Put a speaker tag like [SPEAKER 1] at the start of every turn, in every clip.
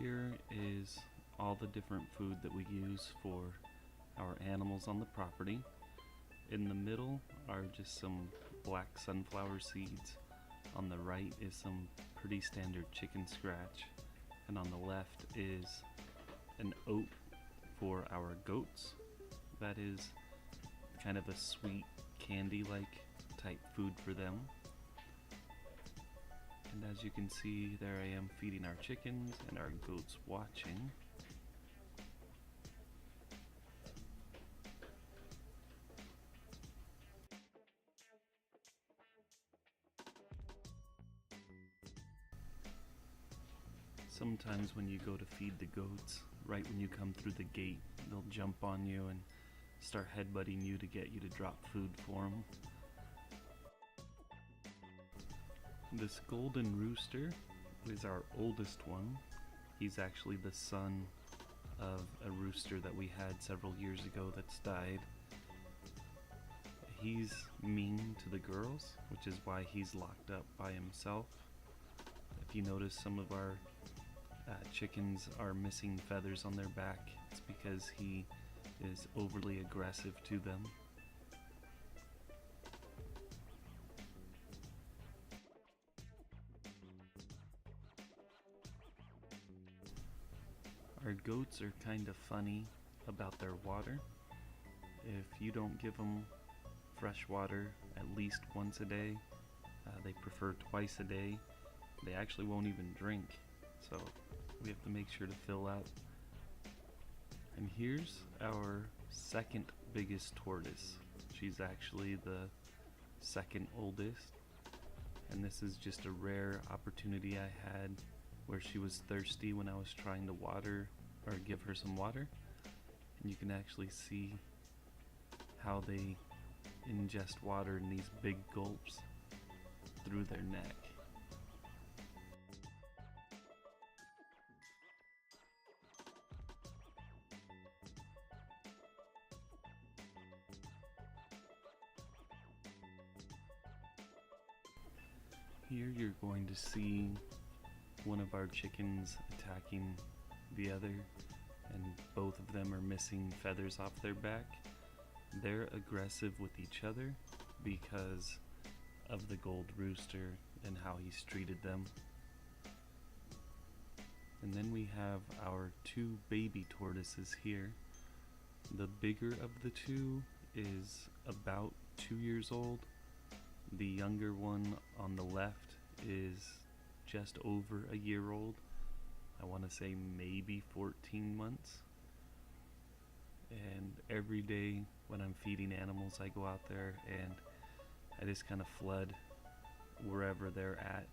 [SPEAKER 1] Here is all the different food that we use for our animals on the property. In the middle are just some black sunflower seeds. On the right is some pretty standard chicken scratch. And on the left is an oat for our goats. That is kind of a sweet candy-like type food for them. And as you can see, there I am feeding our chickens and our goats watching. Sometimes when you go to feed the goats, right when you come through the gate, they'll jump on you and start headbutting you to get you to drop food for them. This golden rooster is our oldest one. He's actually the son of a rooster that we had several years ago that's died. He's mean to the girls, which is why he's locked up by himself. If you notice, some of our chickens are missing feathers on their back. It's because he is overly aggressive to them. Our goats are kind of funny about their water. If you don't give them fresh water at least once a day, they prefer twice a day. They actually won't even drink, so we have to make sure to fill up. And here's our second biggest tortoise. She's actually the second oldest, and this is just a rare opportunity I had where she was thirsty when I was trying to water or give her some water. And you can actually see how they ingest water in these big gulps through their neck. Here you're going to see one of our chickens attacking the other, and both of them are missing feathers off their back. They're aggressive with each other because of the gold rooster and how he's treated them. And then we have our two baby tortoises here. The bigger of the two is about 2 years old. The younger one on the left is just over a year old. I want to say maybe 14 months. And every day when I'm feeding animals, I go out there and I just kind of flood wherever they're at,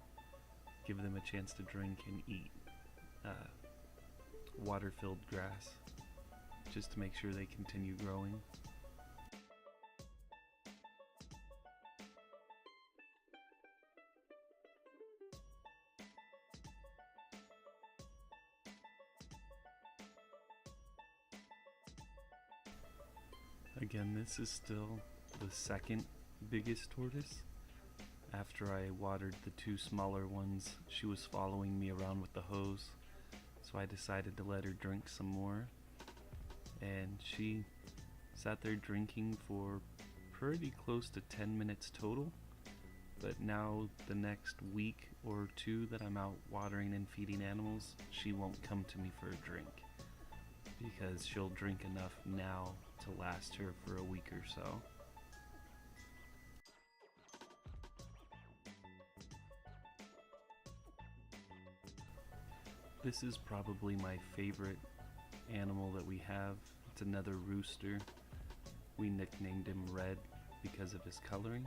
[SPEAKER 1] give them a chance to drink and eat water-filled grass, just to make sure they continue growing. Again, this is still the second biggest tortoise. After I watered the two smaller ones, she was following me around with the hose, so I decided to let her drink some more. And she sat there drinking for pretty close to 10 minutes total. But now the next week or two that I'm out watering and feeding animals, she won't come to me for a drink, because she'll drink enough now to last her for a week or so. This is probably my favorite animal that we have. It's another rooster. We nicknamed him Red because of his coloring.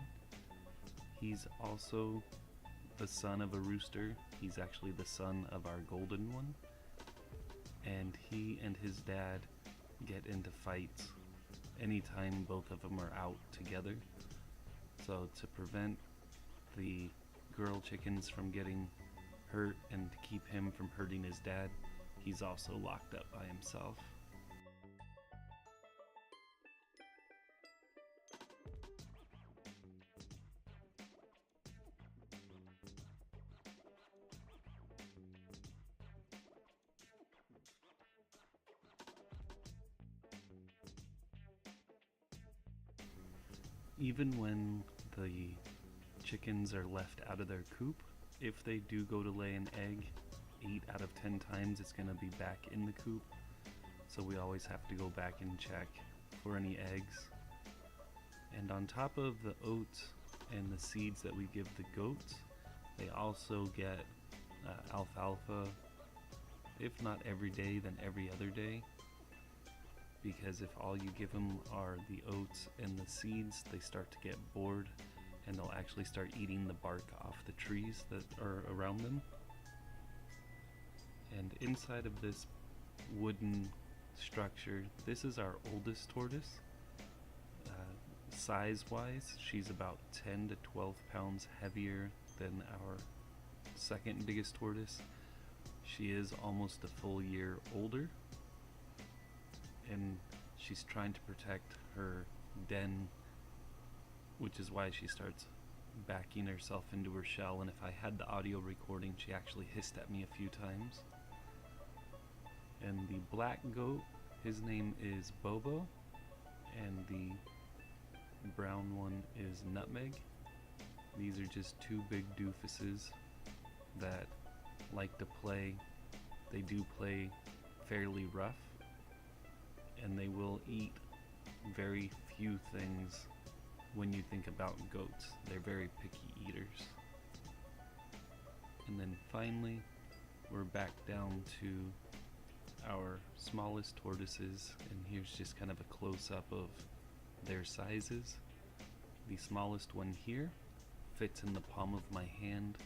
[SPEAKER 1] He's also the son of a rooster. He's actually the son of our golden one. And he and his dad get into fights anytime both of them are out together. So to prevent the girl chickens from getting hurt and to keep him from hurting his dad, he's also locked up by himself. Even when the chickens are left out of their coop, if they do go to lay an egg, 8 out of 10 times it's going to be back in the coop. So we always have to go back and check for any eggs. And on top of the oats and the seeds that we give the goats, they also get alfalfa, if not every day, then every other day. Because if all you give them are the oats and the seeds, they start to get bored and they'll actually start eating the bark off the trees that are around them. And inside of this wooden structure, this is our oldest tortoise. Size-wise, she's about 10 to 12 pounds heavier than our second biggest tortoise. She is almost a full year older, and she's trying to protect her den, which is why she starts backing herself into her shell. And if I had the audio recording, she actually hissed at me a few times. And the black goat, his name is Bobo, and the brown one is Nutmeg. These are just two big doofuses that like to play. They do play fairly rough, and they will eat very few things. When you think about goats, they're very picky eaters. And then finally, we're back down to our smallest tortoises, and here's just kind of a close-up of their sizes. The smallest one here fits in the palm of my hand,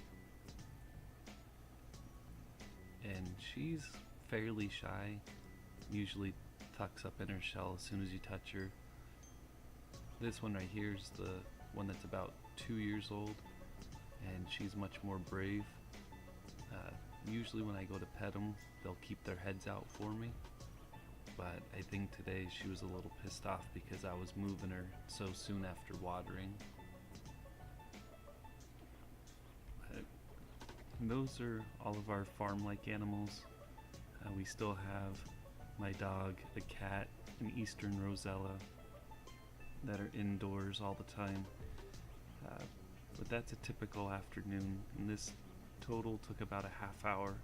[SPEAKER 1] and she's fairly shy, usually tucks up in her shell as soon as you touch her. This one right here is the one that's about 2 years old, and she's much more brave. Usually when I go to pet them, they'll keep their heads out for me, but I think today she was a little pissed off because I was moving her so soon after watering. But those are all of our farm-like animals. We still have my dog, a cat, an Eastern Rosella that are indoors all the time. But that's a typical afternoon, and this total took about a half hour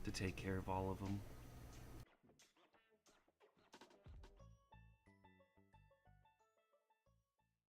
[SPEAKER 1] to take care of all of them.